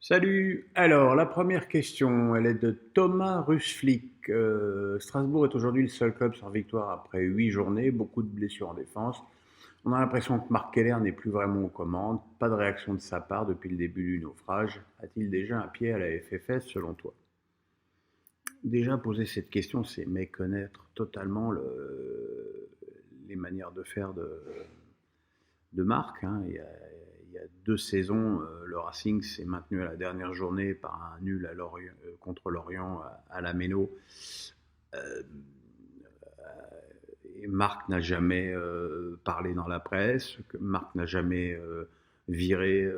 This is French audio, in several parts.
Salut! Alors, la première question, elle est de Thomas Rusflick. Strasbourg est aujourd'hui le seul club sans victoire après 8 journées, beaucoup de blessures en défense. On a l'impression que Marc Keller n'est plus vraiment aux commandes, pas de réaction de sa part depuis le début du naufrage. A-t-il déjà un pied à la FFS selon toi? Déjà, poser cette question, c'est méconnaître totalement les manières de faire de Marc, hein. Il y a 2 saisons, le Racing s'est maintenu à la dernière journée par un nul contre Lorient à la Méno. Euh, et Marc n'a jamais parlé dans la presse, Marc n'a jamais viré,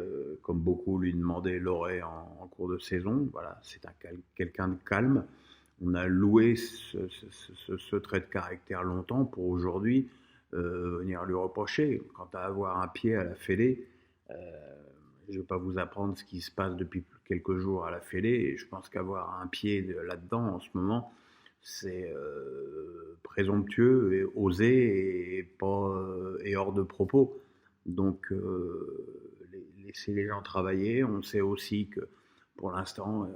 comme beaucoup lui demandaient, Loret en cours de saison. Voilà, c'est quelqu'un de calme. On a loué ce trait de caractère longtemps pour aujourd'hui venir lui reprocher. Quant à avoir un pied à la Fédé, euh, je ne vais pas vous apprendre ce qui se passe depuis quelques jours à la Fédé, et je pense qu'avoir un pied là-dedans en ce moment, c'est présomptueux et osé et pas et hors de propos. Donc laisser les gens travailler. On sait aussi que pour l'instant,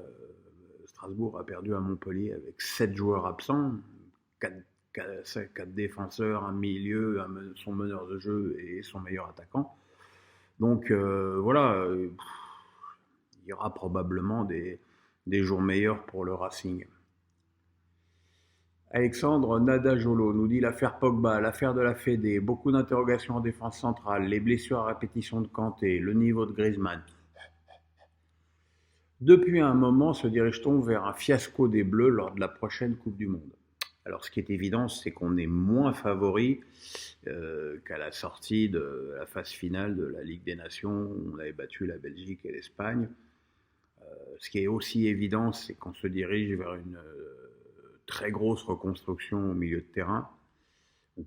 Strasbourg a perdu à Montpellier avec 7 joueurs absents, 4 défenseurs, un milieu, son meneur de jeu et son meilleur attaquant. Donc voilà, il y aura probablement des jours meilleurs pour le Racing. Alexandre Nadajolo nous dit l'affaire Pogba, l'affaire de la Fédé, beaucoup d'interrogations en défense centrale, les blessures à répétition de Kanté, le niveau de Griezmann. Depuis un moment, se dirige-t-on vers un fiasco des Bleus lors de la prochaine Coupe du Monde? Alors, ce qui est évident, c'est qu'on est moins favori qu'à la sortie de la phase finale de la Ligue des Nations, où on avait battu la Belgique et l'Espagne. Ce qui est aussi évident, c'est qu'on se dirige vers une très grosse reconstruction au milieu de terrain.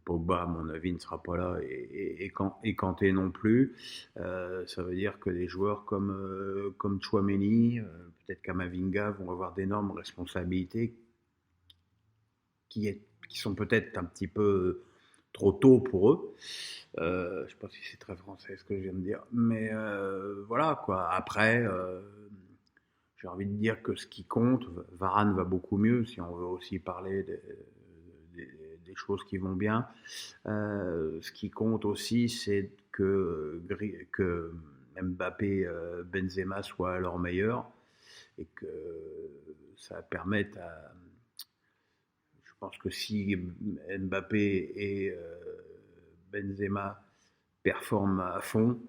Pogba, à mon avis, ne sera pas là et Kanté non plus. Ça veut dire que des joueurs comme Chouameni, peut-être Kamavinga, vont avoir d'énormes responsabilités qui sont peut-être un petit peu trop tôt pour eux. Je ne sais pas si c'est très français ce que je viens de dire, mais voilà quoi. Après, j'ai envie de dire que ce qui compte, Varane va beaucoup mieux si on veut aussi parler des, des choses qui vont bien. Ce qui compte aussi, c'est que Mbappé, Benzema soient à leur meilleur et que ça permette à. Je pense que si Mbappé et Benzema performent à fond,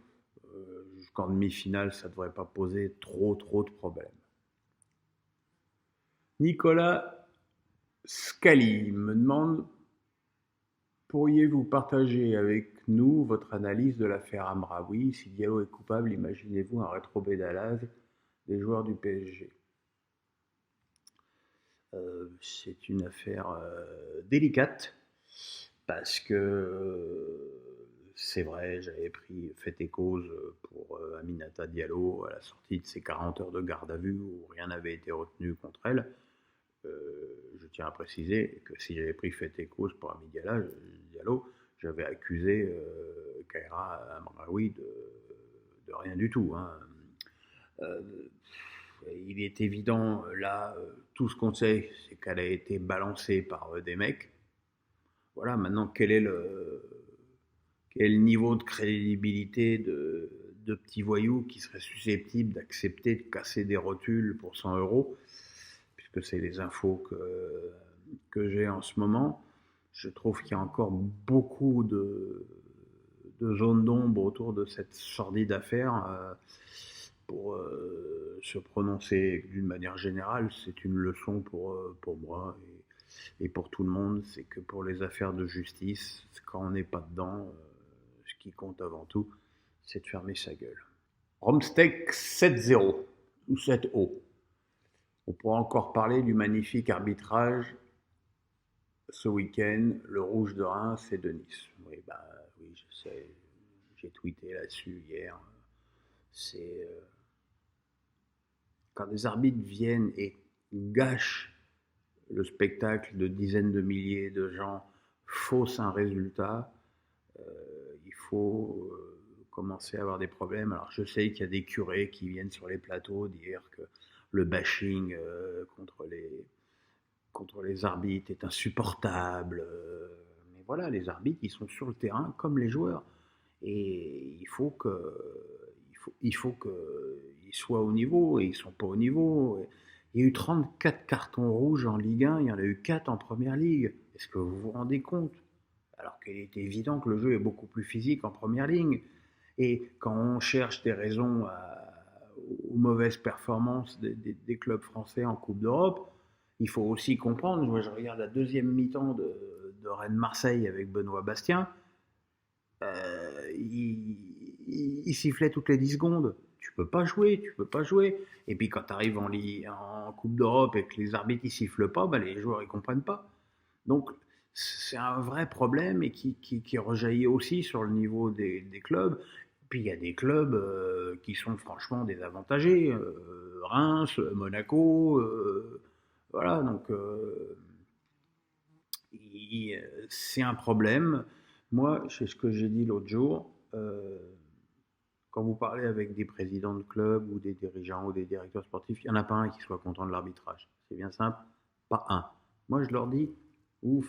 jusqu'en demi-finale, ça ne devrait pas poser trop de problèmes. Nicolas Scali me demande: pourriez-vous partager avec nous votre analyse de l'affaire Amraoui? Si Diallo est coupable, imaginez-vous un rétropédalage des joueurs du PSG? C'est une affaire délicate parce que c'est vrai, j'avais fait et cause pour Aminata Diallo à la sortie de ses 40 heures de garde à vue où rien n'avait été retenu contre elle. Je tiens à préciser que si j'avais pris fait et cause pour Diallo, j'avais accusé Kaira Amraoui de rien du tout, hein. Euh, il est évident, là, tout ce qu'on sait, c'est qu'elle a été balancée par des mecs. Voilà, maintenant, quel est le niveau de crédibilité de petits voyous qui seraient susceptibles d'accepter de casser des rotules pour 100 euros, puisque c'est les infos que j'ai en ce moment. Je trouve qu'il y a encore beaucoup de zones d'ombre autour de cette sordide affaire. Pour se prononcer d'une manière générale, c'est une leçon pour moi et pour tout le monde. C'est que pour les affaires de justice, quand on n'est pas dedans, ce qui compte avant tout, c'est de fermer sa gueule. Romsteak 7-0 ou 7-0. On pourra encore parler du magnifique arbitrage ce week-end, le Rouge de Reims et de Nice. Oui, bah, oui, je sais, j'ai tweeté là-dessus hier. C'est quand des arbitres viennent et gâchent le spectacle de dizaines de milliers de gens, faussent un résultat, il faut commencé à avoir des problèmes. Alors je sais qu'il y a des curés qui viennent sur les plateaux dire que le bashing contre les arbitres est insupportable. Mais voilà, les arbitres, ils sont sur le terrain comme les joueurs. Et il faut qu'ils soient au niveau, et ils ne sont pas au niveau. Il y a eu 34 cartons rouges en Ligue 1, il y en a eu 4 en Première Ligue. Est-ce que vous vous rendez compte? Alors qu'il est évident que le jeu est beaucoup plus physique en Première Ligue. Et quand on cherche des raisons aux mauvaises performances des clubs français en Coupe d'Europe, il faut aussi comprendre, moi je regarde la deuxième mi-temps de Rennes-Marseille avec Benoît Bastien, il sifflait toutes les 10 secondes. Tu peux pas jouer, tu peux pas jouer. Et puis quand tu arrives en Coupe d'Europe et que les arbitres ils sifflent pas, bah, les joueurs ils comprennent pas. Donc c'est un vrai problème et qui rejaillit aussi sur le niveau des clubs. Puis il y a des clubs qui sont franchement désavantagés. Reims, Monaco, voilà, donc c'est un problème. Moi, c'est ce que j'ai dit l'autre jour. Quand vous parlez avec des présidents de clubs ou des dirigeants ou des directeurs sportifs, il n'y en a pas un qui soit content de l'arbitrage. C'est bien simple, pas un. Moi, je leur dis, vous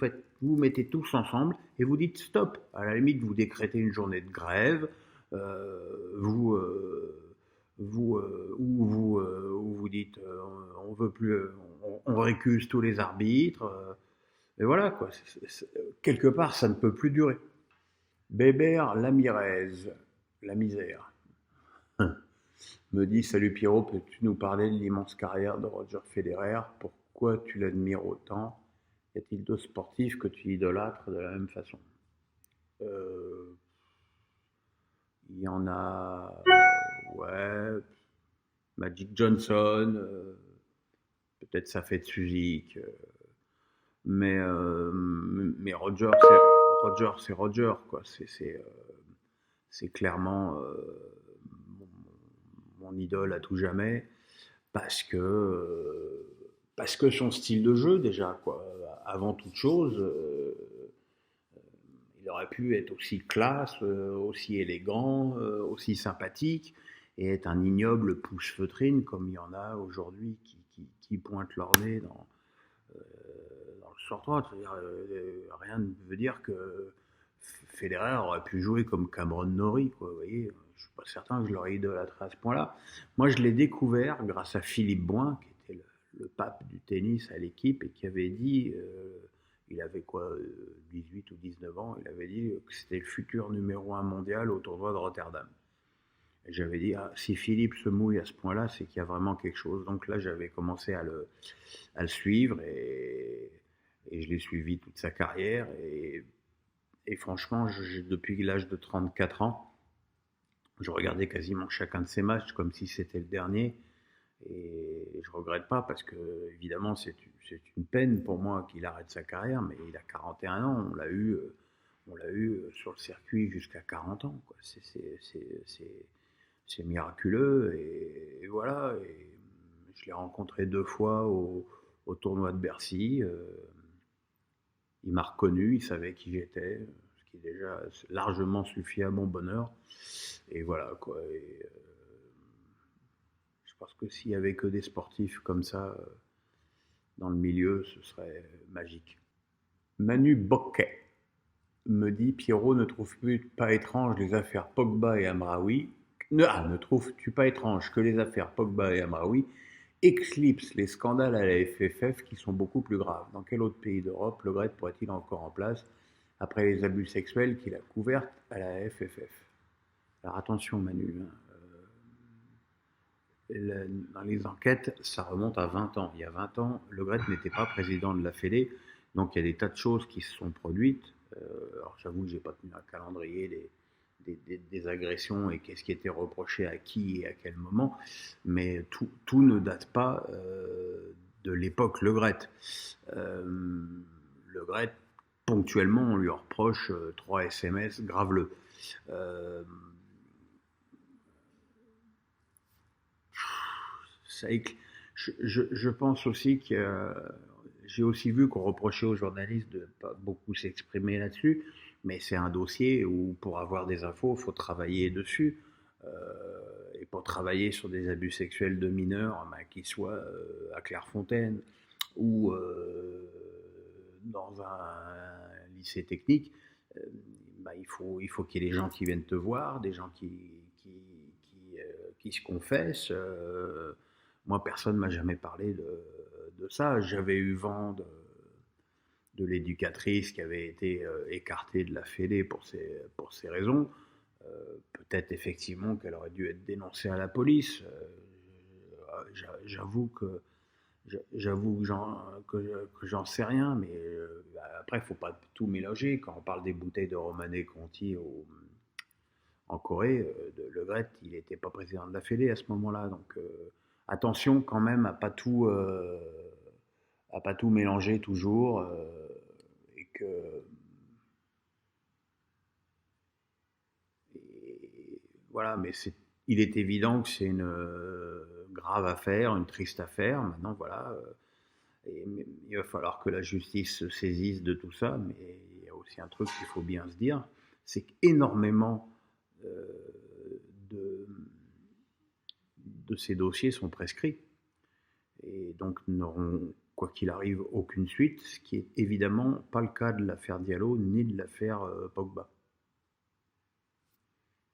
mettez tous ensemble et vous dites stop. À la limite, vous décrétez une journée de grève, ou vous dites on veut plus, on récuse tous les arbitres. Et voilà quoi. Quelque part, ça ne peut plus durer. Bébert Lamirez, la misère, me dit salut Pierrot, peux-tu nous parler de l'immense carrière de Roger Federer? Pourquoi tu l'admires autant? Y a-t-il d'autres sportifs que tu idolâtres de la même façon? Il y en a, ouais, Magic Johnson, peut-être ça fait de Suzik, mais Roger, c'est Roger, quoi. C'est clairement mon, mon idole à tout jamais parce que son style de jeu déjà, quoi. Avant toute chose, il aurait pu être aussi classe, aussi élégant, aussi sympathique et être un ignoble pouce-feutrine comme il y en a aujourd'hui qui pointent leur nez euh, dans le short-track. Rien ne veut dire que Federer aurait pu jouer comme Cameron Norrie, quoi, vous voyez. Je suis pas certain que je l'aurais idolâtré à ce point-là. Moi, je l'ai découvert grâce à Philippe Boin, qui était le pape du tennis à l'équipe et qui avait dit, il avait quoi, 18 ou 19 ans, il avait dit que c'était le futur numéro 1 mondial au tournoi de Rotterdam. Et j'avais dit, ah, si Philippe se mouille à ce point-là, c'est qu'il y a vraiment quelque chose. Donc là, j'avais commencé à le suivre et je l'ai suivi toute sa carrière. Et franchement, depuis l'âge de 34 ans, je regardais quasiment chacun de ses matchs comme si c'était le dernier. Et je regrette pas parce que, évidemment, c'est une peine pour moi qu'il arrête sa carrière, mais il a 41 ans, on l'a eu sur le circuit jusqu'à 40 ans, quoi. C'est miraculeux, et voilà. Et je l'ai rencontré 2 fois au tournoi de Bercy. Il m'a reconnu, il savait qui j'étais, ce qui déjà largement suffit à mon bonheur. Et voilà, quoi. Je pense que s'il y avait que des sportifs comme ça dans le milieu, ce serait magique. Manu Bocquet me dit, Pierrot, ne trouves-tu pas étrange les affaires Pogba et Amraoui? Ne trouves-tu pas étrange que les affaires Pogba et Amraoui éclipsent les scandales à la FFF qui sont beaucoup plus graves? Dans quel autre pays d'Europe le GRET pourrait-il encore en place après les abus sexuels qu'il a couverts à la FFF? Alors attention Manu, hein, dans les enquêtes, ça remonte à 20 ans. Il y a 20 ans, Le Gret n'était pas président de la Fédé, donc il y a des tas de choses qui se sont produites. Alors j'avoue que je n'ai pas tenu un calendrier des agressions et qu'est-ce qui était reproché à qui et à quel moment, mais tout ne date pas de l'époque Le Gret. Le Gret, ponctuellement, on lui reproche 3 SMS graveleux. Je pense aussi que j'ai aussi vu qu'on reprochait aux journalistes de ne pas beaucoup s'exprimer là-dessus. Mais c'est un dossier où, pour avoir des infos, il faut travailler dessus. Et pour travailler sur des abus sexuels de mineurs, qu'ils soient à Clairefontaine ou dans un lycée technique, euh, il faut qu'il y ait des gens qui viennent te voir, des gens qui se confessent. Moi, personne ne m'a jamais parlé de ça. J'avais eu vent de l'éducatrice qui avait été écartée de la Fédé pour ces raisons. Peut-être effectivement qu'elle aurait dû être dénoncée à la police. J'avoue que j'en sais rien, mais après, il ne faut pas tout mélanger. Quand on parle des bouteilles de Romanée Conti en Corée, Le Gret, il n'était pas président de la Fédé à ce moment-là. Donc attention quand même à pas tout mélanger toujours. Et que et voilà, mais il est évident que c'est une grave affaire, une triste affaire. Maintenant, voilà. Il va falloir que la justice se saisisse de tout ça, mais il y a aussi un truc qu'il faut bien se dire, c'est qu'énormément euh, de, de ces dossiers sont prescrits et donc n'auront, quoi qu'il arrive, aucune suite, ce qui est évidemment pas le cas de l'affaire Diallo ni de l'affaire Pogba.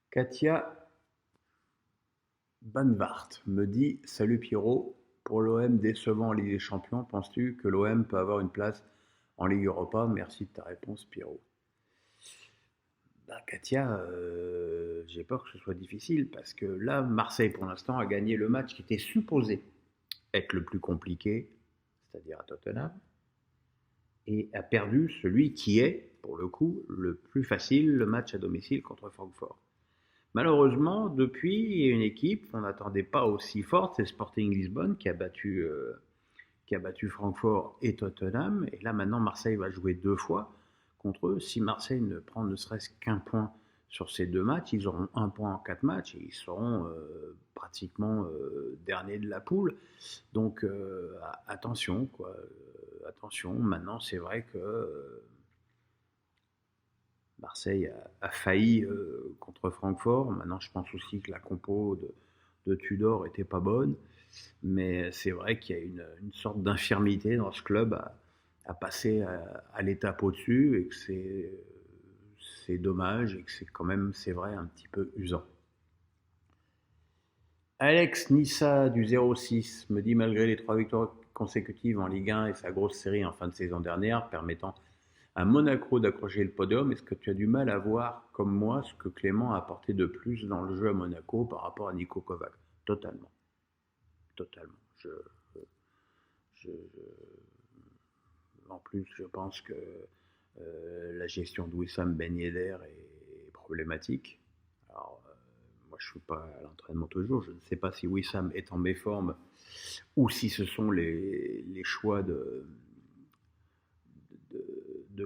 Katia Banvart me dit: Salut Pierrot, pour l'OM décevant en Ligue des Champions, penses-tu que l'OM peut avoir une place en Ligue Europa? Merci de ta réponse, Pierrot. Katia, j'ai peur que ce soit difficile parce que là, Marseille pour l'instant a gagné le match qui était supposé être le plus compliqué, c'est-à-dire à Tottenham, et a perdu celui qui est, pour le coup, le plus facile, le match à domicile contre Francfort. Malheureusement, depuis, il y a une équipe qu'on n'attendait pas aussi forte, c'est Sporting Lisbonne qui a battu Francfort et Tottenham. Et là, maintenant, Marseille va jouer 2 fois contre eux. Si Marseille ne prend ne serait-ce qu'un point sur ces 2 matchs, ils auront 1 point en 4 matchs et ils seront pratiquement derniers de la poule. Donc attention, quoi. Attention. Maintenant, c'est vrai que Marseille a failli contre Francfort. Maintenant, je pense aussi que la compo de Tudor était pas bonne. Mais c'est vrai qu'il y a une sorte d'infirmité dans ce club à passer à l'étape au-dessus et que c'est dommage et que c'est quand même, c'est vrai, un petit peu usant. Alex Nissa du 06 me dit: malgré les 3 victoires consécutives en Ligue 1 et sa grosse série en fin de saison dernière, permettant à Monaco d'accrocher le podium, est-ce que tu as du mal à voir, comme moi, ce que Clément a apporté de plus dans le jeu à Monaco par rapport à Niko Kovac? Totalement. Totalement. Je, En plus, je pense que la gestion de Wissam Ben Yedder est problématique. Alors, moi, je ne suis pas à l'entraînement toujours. Je ne sais pas si Wissam est en méforme ou si ce sont les choix de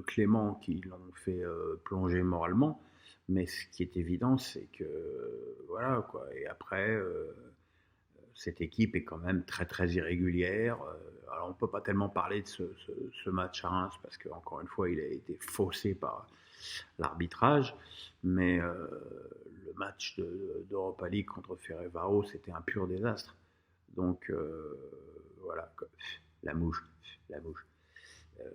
Clément qui l'ont fait plonger moralement. Mais ce qui est évident, c'est que voilà quoi. Et après, cette équipe est quand même très très irrégulière. Alors on ne peut pas tellement parler de ce match à Reims parce qu'encore une fois il a été faussé par l'arbitrage, mais le match d'Europa League contre Ferencváros c'était un pur désastre. Donc voilà, la mouche, la mouche. Euh,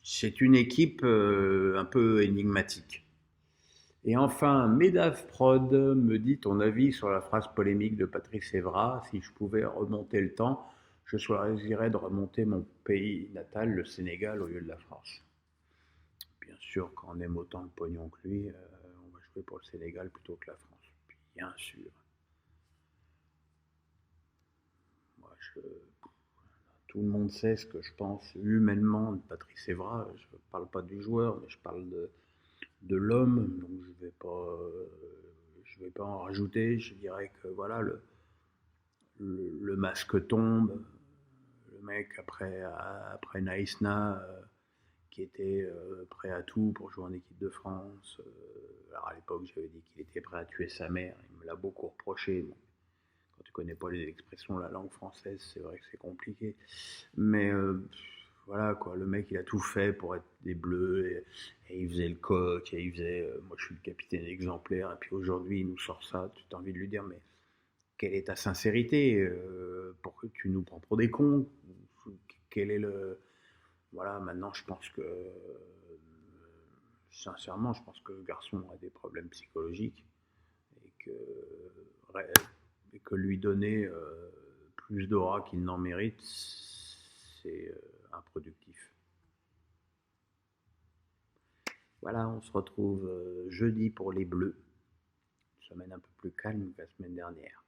c'est une équipe un peu énigmatique. Et enfin, Medave Prod me dit ton avis sur la phrase polémique de Patrice Evra: si je pouvais remonter le temps, je choisirais de remonter mon pays natal, le Sénégal, au lieu de la France. Bien sûr, quand on aime autant le pognon que lui, on va jouer pour le Sénégal plutôt que la France. Bien sûr. Moi, tout le monde sait ce que je pense humainement de Patrice Evra. Je ne parle pas du joueur, mais je parle de l'homme. Donc je vais pas en rajouter. Je dirais que voilà, le masque tombe. Le mec, après Naïsna, qui était prêt à tout pour jouer en équipe de France. Alors à l'époque, j'avais dit qu'il était prêt à tuer sa mère. Il me l'a beaucoup reproché. Bon, quand tu connais pas les expressions, la langue française, c'est vrai que c'est compliqué. Mais voilà quoi, le mec il a tout fait pour être des Bleus et il faisait le coq et il faisait moi je suis le capitaine exemplaire et puis aujourd'hui il nous sort ça, tu as envie de lui dire mais quelle est ta sincérité pour que tu nous prends pour des cons? Quel est le voilà maintenant je pense que sincèrement je pense que le garçon a des problèmes psychologiques et que ouais, et que lui donner plus d'aura qu'il n'en mérite c'est improductif. Voilà, on se retrouve jeudi pour les Bleus. Une semaine un peu plus calme que la semaine dernière.